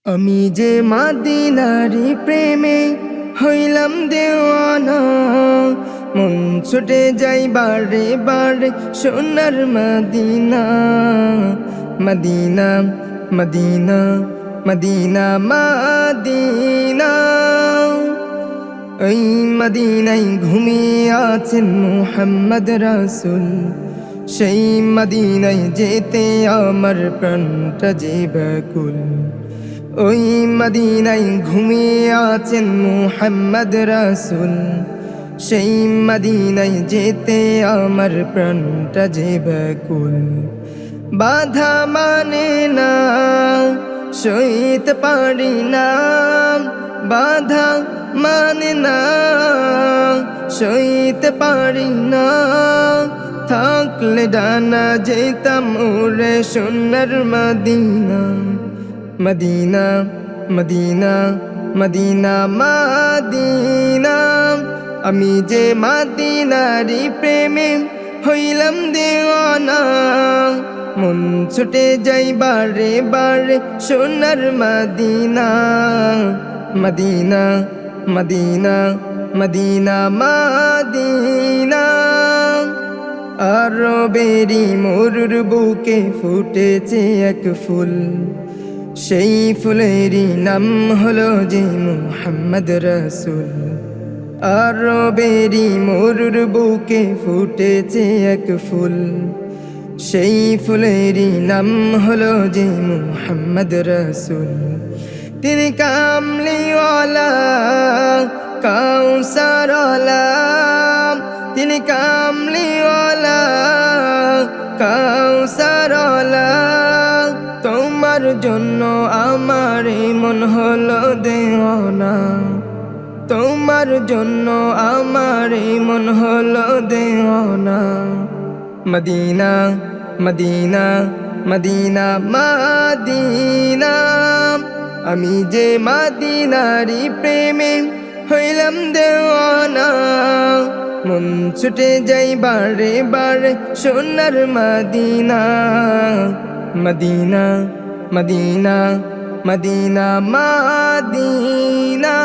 আমি যে মদিনারি প্রেমে হইলাম দেওয়ানা, মন ছুটে যাই বারে বারে সোনার Medina. Medina Medina Medina Medina, ওই মদিনায় ঘুমিয়ে আছেন মুহাম্মদ রাসূল। সেই মদিনায় যেতে আমার প্রাণটা যে ব্যাকুল। ওই মদিনায় ঘুমিয়ে আছেন মুহাম্মদ রাসূল। সেই মদিনায় যেতে আমার প্রাণটা যে ব্যাকুল। বাধা মানে না, সইতে পারি না। বাধা মানে না, সইতে পারি না। থাকলে ডানা যেতাম উড়ে সোনার Medina. Medina Medina Medina Medina, আমি যে মদিনারি প্রেমে হইলাম দেওয়ানা। মন ছুটে যাই বারে বারে সোনার Medina. Medina Medina Medina Medina, আরবেরি মরুর বুকে ফুটেছে এক ফুল। সেই ফুলেরই নাম হলো যে মুহাম্মদ রাসূল। আরবেরি মরুর বুকে ফুটেছে এক ফুল। সেই ফুলেরই নাম হলো যে মুহাম্মদ রাসূল। তিনি কামলিওয়ালা কাউসারওয়ালা, তিনি কামলিওয়ালা কাউসারওয়ালা। তোমার জন্য আমার মন হলো দেওয়ানা। তোমার জন্য আমার মন হলো দেওয়ানা। মদিনা মদিনা মদিনা মদিনা, আমি যে মদিনারি প্রেমে হইলাম দেওয়ানা। মন ছুটে যাই বারে বারে সোনার Medina. Medina Medina Medina Medina.